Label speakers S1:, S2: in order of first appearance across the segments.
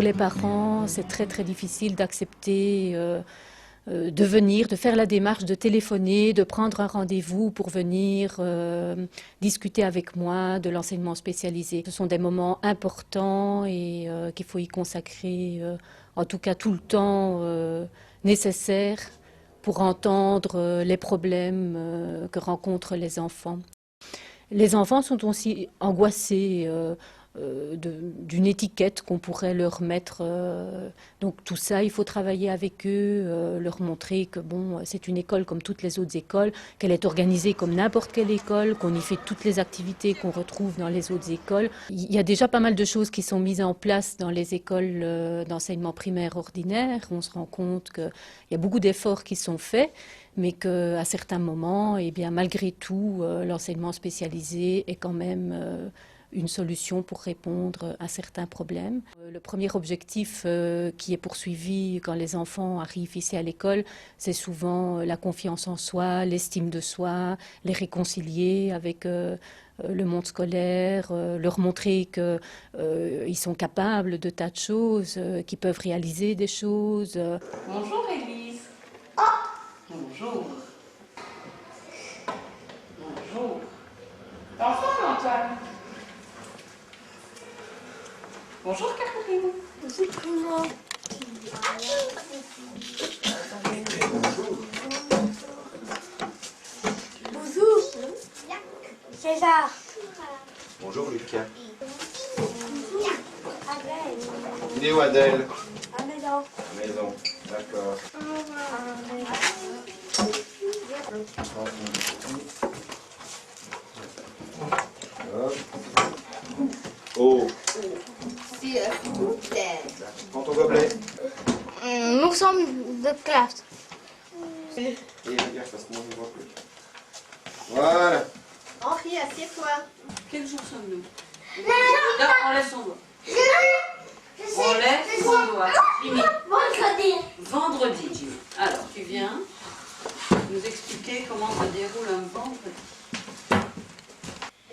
S1: les parents, c'est très difficile d'accepter de venir, de faire la démarche, de téléphoner, de prendre un rendez-vous pour venir discuter avec moi de l'enseignement spécialisé. Ce sont des moments importants et qu'il faut y consacrer en tout cas tout le temps nécessaire pour entendre les problèmes que rencontrent les enfants. Les enfants sont aussi angoissés d'une étiquette qu'on pourrait leur mettre. Donc tout ça, il faut travailler avec eux, leur montrer que bon, c'est une école comme toutes les autres écoles, qu'elle est organisée comme n'importe quelle école, qu'on y fait toutes les activités qu'on retrouve dans les autres écoles. Il y a déjà pas mal de choses qui sont mises en place dans les écoles d'enseignement primaire ordinaire. On se rend compte qu'il y a beaucoup d'efforts qui sont faits, mais qu'à certains moments, eh bien, malgré tout, l'enseignement spécialisé est quand même une solution pour répondre à certains problèmes. Le premier objectif qui est poursuivi quand les enfants arrivent ici à l'école, c'est souvent la confiance en soi, l'estime de soi, les réconcilier avec le monde scolaire, leur montrer qu'ils sont capables de tas de choses, qu'ils peuvent réaliser des choses.
S2: Bonjour Élise. Bonjour. Bonjour. Bonjour Antoine. Bonjour Caroline.
S3: Bonjour. Bonjour. César.
S4: Bonjour Lucas. Il est où Adèle?
S3: À la maison.
S4: À la maison, d'accord. Oh. Prends ton gobelet.
S3: Nous sommes de classe.
S4: Et regarde, parce que moi je ne vois plus. Voilà.
S5: Henri, assieds-toi.
S2: Quel jour sommes-nous? Non, on laisse son doigt. On laisse son doigt. Jimmy. Vendredi, Jimmy. Alors, tu viens nous expliquer comment se déroule un vendredi.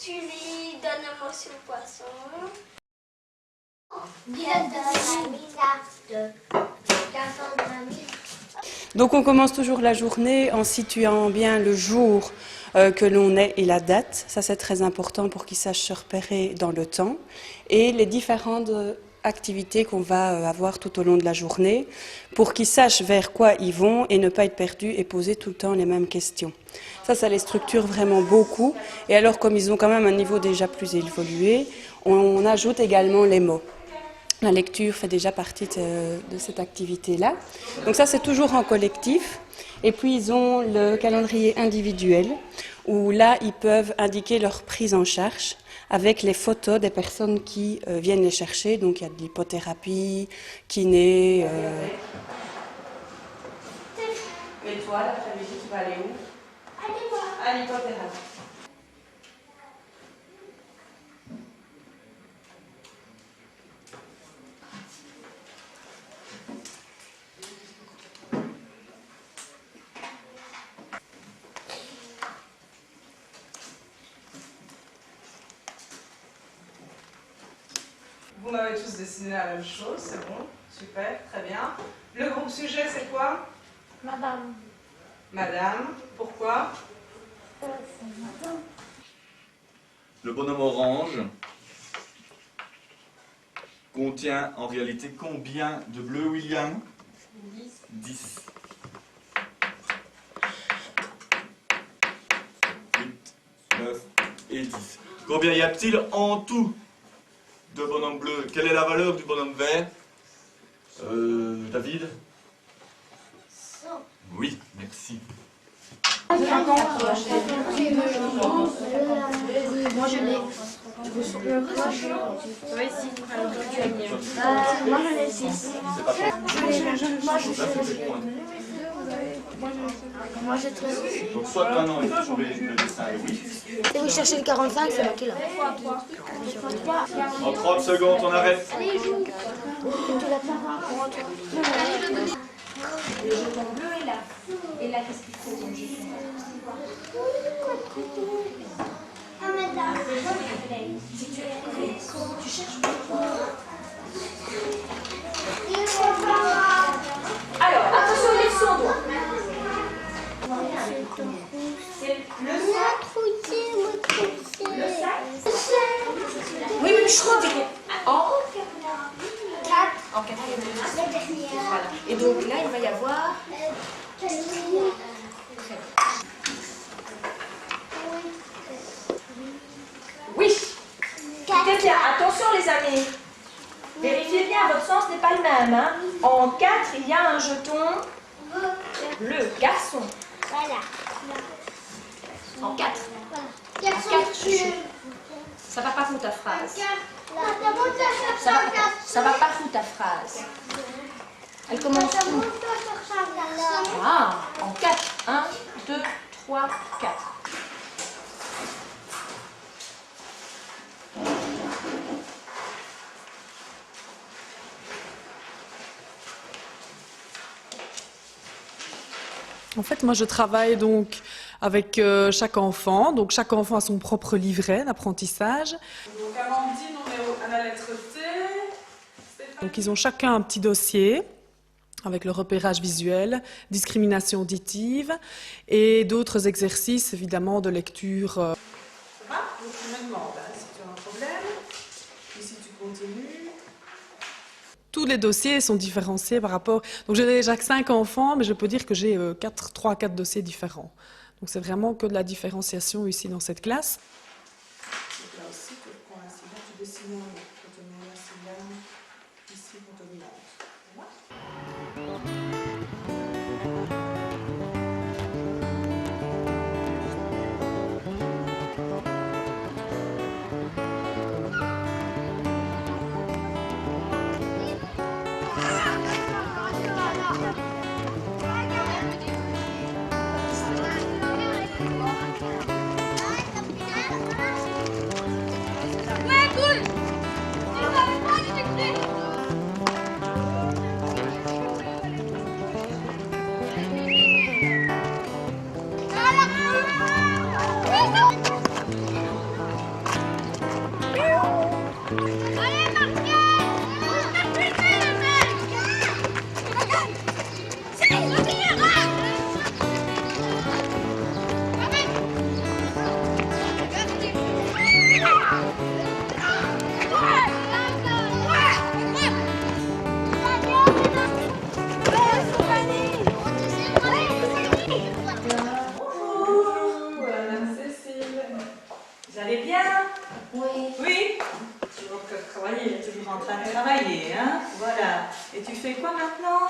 S3: Julie, donne un morceau de poisson.
S6: Donc on commence toujours la journée en situant bien le jour que l'on est et la date. Ça c'est très important pour qu'ils sachent se repérer dans le temps. Et les différentes activités qu'on va avoir tout au long de la journée pour qu'ils sachent vers quoi ils vont et ne pas être perdus et poser tout le temps les mêmes questions. Ça les structure vraiment beaucoup. Et alors comme ils ont quand même un niveau déjà plus évolué, on ajoute également les mots. La lecture fait déjà partie de cette activité-là. Donc ça, c'est toujours en collectif. Et puis, ils ont le calendrier individuel, où là, ils peuvent indiquer leur prise en charge avec les photos des personnes qui viennent les chercher. Donc, il y a de l'hypothérapie, kiné.
S2: Et toi, l'après-midi, tu vas aller où? À l'hypothérapie. Vous m'avez tous dessiné la même chose, c'est bon, super, très bien. Le groupe sujet, c'est quoi?
S3: Madame.
S2: Madame, pourquoi?
S7: Le bonhomme orange contient en réalité combien de bleus, William? 10. 8, 9 et 10. Combien y a-t-il en tout de bonhommes bleus? Quelle est la valeur du bonhomme vert? David?
S3: 100.
S7: Oui, merci.
S3: Moi je l'ai.
S5: Toi ici. Alors tu as mis un.
S3: Moi j'en ai 6.
S7: C'est pas
S3: Moi j'ai 13.
S7: Donc soit maintenant il faut trouver le dessin de oui.
S3: Et vous cherchez le 45, c'est moi qui l'ai.
S7: En 30 secondes, on arrête.
S3: Tu l'as pas.
S5: Le jeton bleu est là. Et là, qu'est-ce qu'il faut comme jeton?
S3: Ah, madame.
S5: Si tu cherches pourquoi? C'est le sac.
S3: Oui, mais je crois que
S5: En quatrième. Voilà. Et donc là, il va y avoir... Oui. Très bien. Attention les amis. Vérifiez bien, votre sens n'est pas le même. Hein. En 4, il y a un jeton bleu. Garçon.
S3: Voilà.
S5: En 4.
S3: Garçon,
S5: Ça va pas foutre ta phrase.
S3: Ça
S5: Ça va pas foutre ta phrase. Elle commence où? Ah, en 4. 1, 2, 3, 4.
S8: En fait, moi, je travaille donc avec chaque enfant. Donc, chaque enfant a son propre livret d'apprentissage.
S9: Donc, Amandine, on est à la lettre T.
S8: Donc, ils ont chacun un petit dossier avec le repérage visuel, discrimination auditive et d'autres exercices, évidemment, de lecture.
S9: Ça va? Donc, tu me demandes si tu as un problème. Ici, tu continues.
S8: Tous les dossiers sont différenciés par rapport... Donc, j'ai déjà 5 enfants, mais je peux dire que j'ai 3 à 4 dossiers différents. Donc, c'est vraiment que de la différenciation ici dans cette classe.
S9: Donc, là aussi, tu prends un syllabe, tu dessines un mot. Tu te mets un syllabe ici pour te demander. Ça va?
S5: Vous allez bien?
S3: Oui.
S5: Oui? Toujours que travailler, toujours en train de travailler, hein? Voilà. Et tu fais quoi maintenant?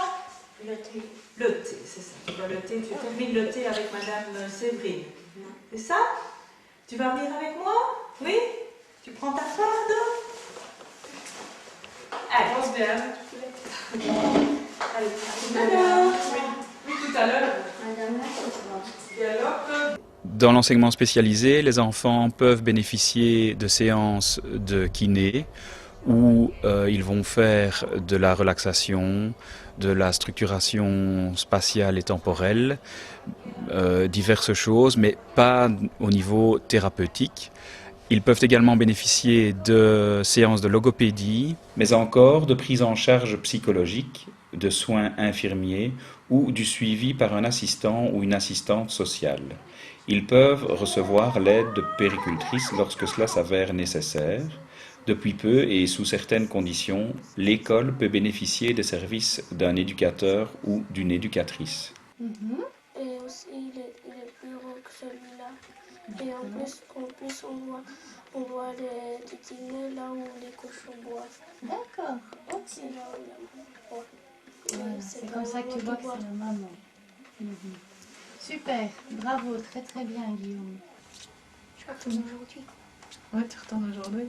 S3: Le thé.
S5: Le thé, c'est ça. Tu vois, le thé, tu termines le thé avec Madame Séverine. C'est ça? Tu vas venir avec moi? Oui? Tu prends ta farde? Allez.
S9: Pense bien.
S5: Allez, à tout à l'heure.
S9: Oui, tout à l'heure.
S3: Madame
S9: Et alors que...
S10: Dans l'enseignement spécialisé, les enfants peuvent bénéficier de séances de kiné où ils vont faire de la relaxation, de la structuration spatiale et temporelle, diverses choses, mais pas au niveau thérapeutique. Ils peuvent également bénéficier de séances de logopédie, mais encore de prise en charge psychologique, de soins infirmiers ou du suivi par un assistant ou une assistante sociale. Ils peuvent recevoir l'aide de péricultrices lorsque cela s'avère nécessaire. Depuis peu et sous certaines conditions, l'école peut bénéficier des services d'un éducateur ou d'une éducatrice.
S3: Et aussi, il est plus gros que celui-là. Et en plus on voit les petits nez là où les cochons boivent.
S11: D'accord, ok.
S3: C'est là où il y a... Ouais.
S11: Voilà, c'est
S3: la
S11: comme ça que tu
S3: maman
S11: vois
S3: qui
S11: que
S3: boit.
S11: c'est la maman. Mhm. Super, bravo, très très bien Guillaume.
S3: Je retourne aujourd'hui.
S11: Ouais, tu retournes aujourd'hui.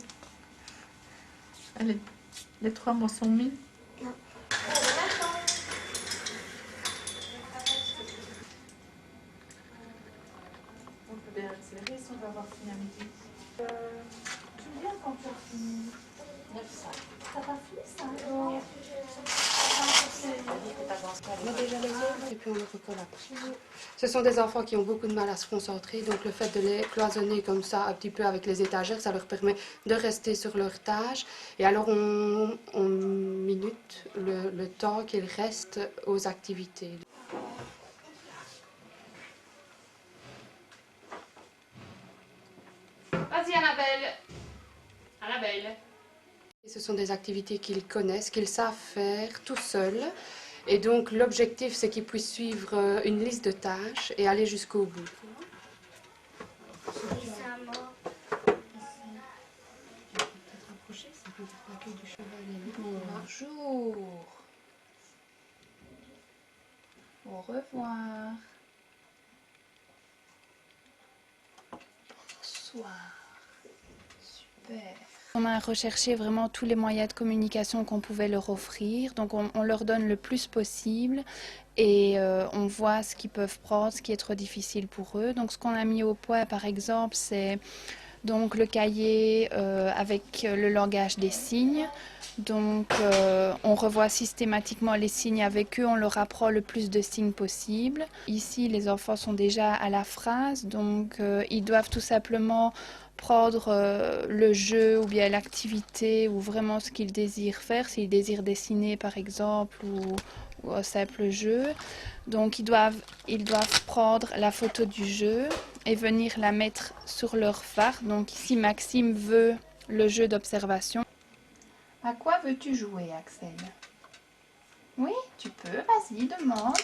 S11: Allez, les 3 mots sont mis.
S3: Non.
S11: On peut bien accélérer si on va avoir fini à midi. Tu viens quand tu as fini 9 ça. T'as pas fini ça? Non.
S12: On a déjà les autres et puis on les recolle après. Ce sont des enfants qui ont beaucoup de mal à se concentrer, donc le fait de les cloisonner comme ça un petit peu avec les étagères, ça leur permet de rester sur leur tâche. Et alors on minute le temps qu'ils restent aux activités. Ce sont des activités qu'ils connaissent, qu'ils savent faire tout seuls. Et donc l'objectif, c'est qu'ils puissent suivre une liste de tâches et aller jusqu'au bout.
S11: Bonjour. Au revoir. Bonsoir. Super. On a recherché vraiment tous les moyens de communication qu'on pouvait leur offrir. Donc on leur donne le plus possible et on voit ce qu'ils peuvent prendre, ce qui est trop difficile pour eux. Donc ce qu'on a mis au point par exemple, c'est donc le cahier avec le langage des signes. Donc on revoit systématiquement les signes avec eux, on leur apprend le plus de signes possible. Ici les enfants sont déjà à la phrase, donc ils doivent tout simplement prendre le jeu ou bien l'activité ou vraiment ce qu'ils désirent faire, s'ils désirent dessiner par exemple ou un simple jeu. Donc ils doivent prendre la photo du jeu et venir la mettre sur leur phare. Donc ici Maxime veut le jeu d'observation. À quoi veux-tu jouer, Axel? Oui, tu peux, vas-y, demande.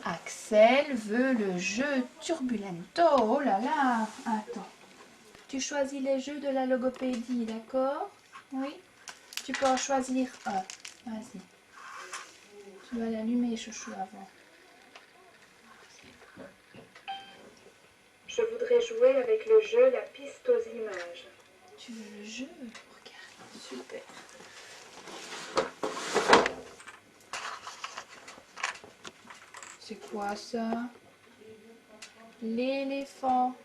S11: Axel veut le jeu Turbulento. Oh là là, attends. Tu choisis les jeux de la logopédie, d'accord? Oui. Tu peux en choisir un. Vas-y. Tu dois l'allumer, chouchou, avant.
S13: Je voudrais jouer avec le jeu La piste aux images.
S11: Tu veux le jeu? Regarde, super. C'est quoi ça? L'éléphant.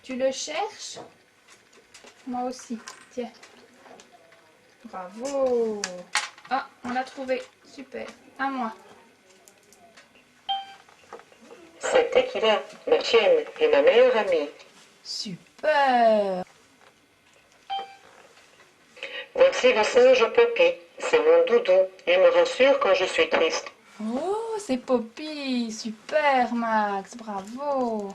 S11: Tu le cherches? Moi aussi, tiens. Bravo. Ah, on l'a trouvé. Super. À moi.
S13: C'est Tequila, ma chienne et ma meilleure amie.
S11: Super.
S13: Voici le singe Poppy. C'est mon doudou. Il me rassure quand je suis triste.
S11: Oh, c'est Poppy. Super, Max. Bravo.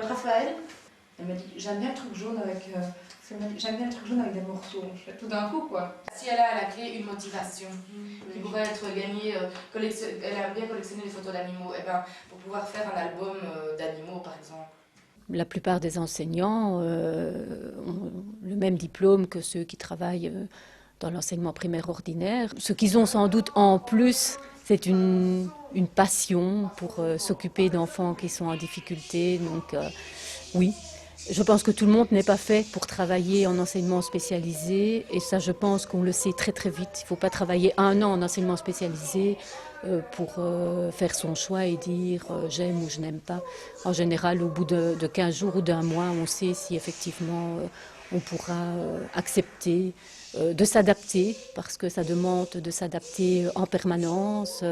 S14: Raphaël, elle m'a dit j'aime bien le truc jaune avec j'aime bien le truc jaune avec des morceaux. Je fais tout d'un coup quoi.
S15: Si elle a à la clé une motivation qui pourrait être gagnée, elle aime bien collectionner les photos d'animaux, et ben pour pouvoir faire un album d'animaux par exemple.
S1: La plupart des enseignants ont le même diplôme que ceux qui travaillent dans l'enseignement primaire ordinaire. Ce qu'ils ont sans doute en plus, c'est une passion pour s'occuper d'enfants qui sont en difficulté. Donc oui, je pense que tout le monde n'est pas fait pour travailler en enseignement spécialisé. Et ça, je pense qu'on le sait très très vite. Il ne faut pas travailler 1 an en enseignement spécialisé pour faire son choix et dire j'aime ou je n'aime pas. En général, au bout de 15 jours ou d'1 mois, on sait si effectivement on pourra accepter de s'adapter, parce que ça demande de s'adapter en permanence.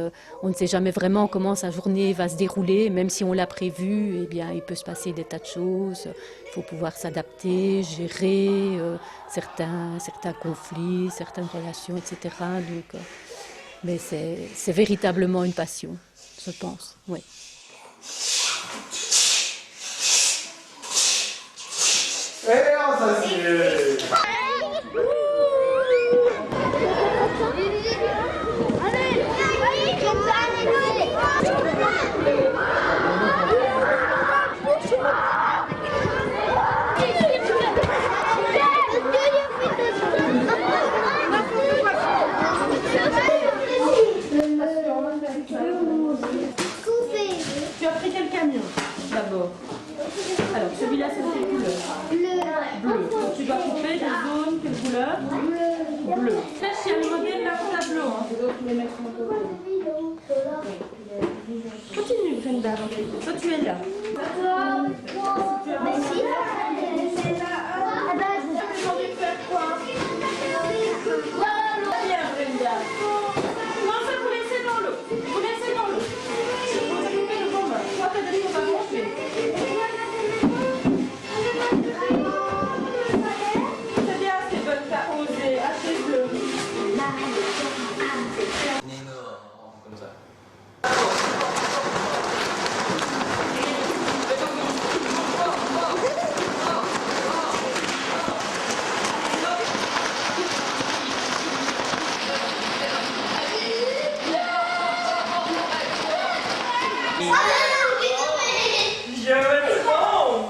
S1: On ne sait jamais vraiment comment sa journée va se dérouler, même si on l'a prévu, eh bien, il peut se passer des tas de choses. Il faut pouvoir s'adapter, gérer certains conflits, certaines relations, etc. Donc, mais c'est véritablement une passion, je pense. Oui.
S4: Et on s'assied.
S16: Tu as pris quel camion d'abord? Alors celui-là c'est quelle couleur? Bleu. Donc tu dois
S5: bleu. Ça, c'est un modèle là pour tableau. Hein. Continue, Brenda. Toi, tu es là. Bien, Brenda. Non, ça, vous laissez dans l'eau. Vous laissez dans l'eau. Vous occupez de vos mains. Toi, Frédéric, on va manger. C'est bien, c'est bonne, t'as osé. Assez bleu.
S4: Comme ça.
S5: Je me trompe.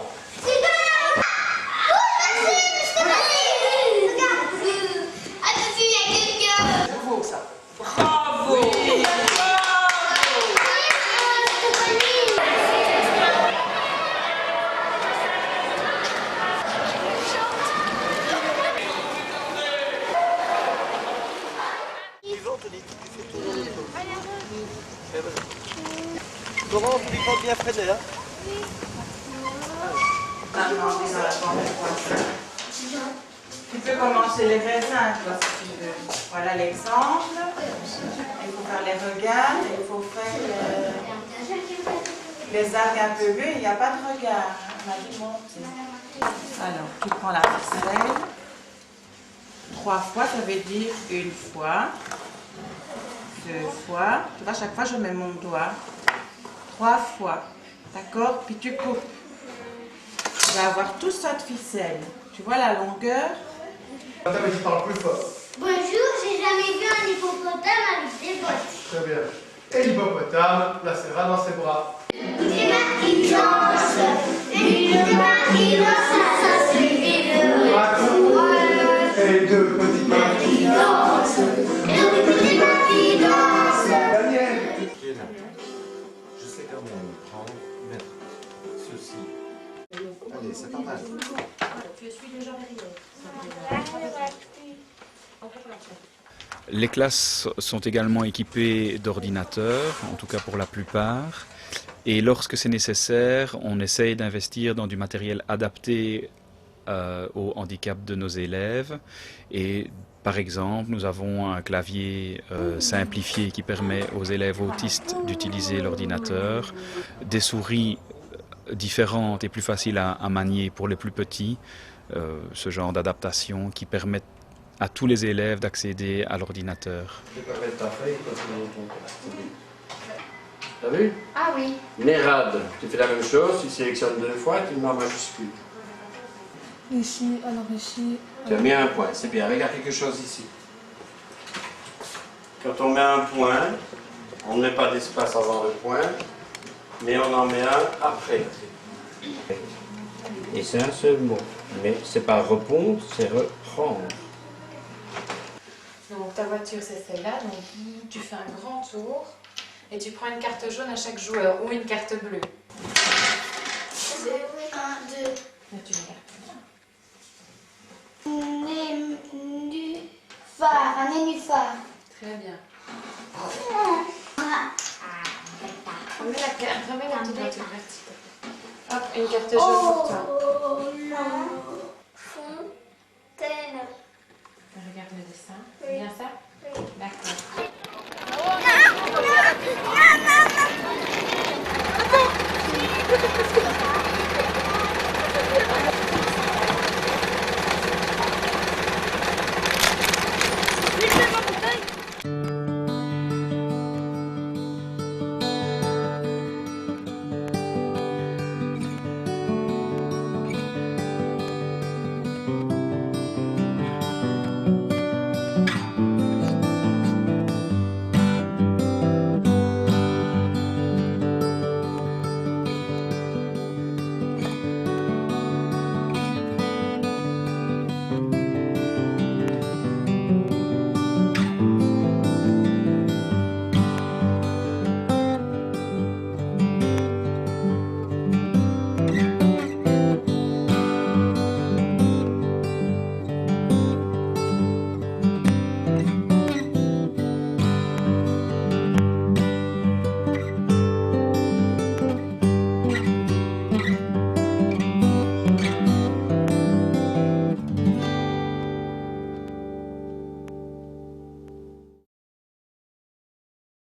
S9: Bravo, ça.
S5: Bravo.
S4: Laurent, tu prends bien freiner, hein?
S5: Tu peux commencer les raisins, toi, si tu veux. Voilà l'exemple. Il faut faire les regards, il faut faire les algues un peu vues, il n'y a pas de regard. On a dit monter. Alors, tu prends la ficelle. 3 fois, ça veut dire 1 fois, 2 fois. Tu vois, chaque fois, je mets mon doigt. 3 fois. D'accord? Puis tu coupes. Tu vas avoir tout ça de ficelle. Tu vois la longueur?
S4: Mais tu parles plus fort.
S16: Bonjour, j'ai jamais vu un hippopotame avec des bottes.
S4: Très bien. Et l'hippopotame la serra dans ses bras.
S16: Des mains qui dansent, une main qui danse, ça suffit de
S4: Et 2 petites mains qui
S16: dansent, et donc des petites mains qui dansent.
S4: Daniel.
S17: Je sais comment prendre, mettre ceci. Allez, c'est pas mal.
S15: Je suis déjà derrière.
S10: Les classes sont également équipées d'ordinateurs, en tout cas pour la plupart. Et lorsque c'est nécessaire, on essaye d'investir dans du matériel adapté au handicap de nos élèves. Et par exemple, nous avons un clavier simplifié qui permet aux élèves autistes d'utiliser l'ordinateur, des souris différentes et plus faciles à manier pour les plus petits, ce genre d'adaptation qui permettent à tous les élèves d'accéder à l'ordinateur.
S17: Tu peux mettre ta feuille quand tu montes ton cas. T'as vu?
S16: Ah oui.
S17: Nérad, tu fais la même chose, tu sélectionnes 2 fois, tu le mets en majuscule.
S3: Ici, alors ici.
S17: Tu as mis un point, c'est bien. Regarde quelque chose ici. Quand on met un point, on ne met pas d'espace avant le point, mais on en met un après. Et c'est un seul mot. Mais c'est pas répondre, c'est reprendre.
S15: Donc ta voiture c'est celle-là, donc tu fais un grand tour et tu prends une carte jaune à chaque joueur ou une carte bleue.
S16: 1, 2.
S15: Là tu regardes.
S16: Nénuphar, un nénuphar.
S15: Très bien.
S16: Ah.
S15: Remets la petite voiture verte. Hop, une carte jaune pour toi.
S16: Oh non. Fontaine.
S15: Regarde le dessin. C'est bien ça? Oui. D'accord.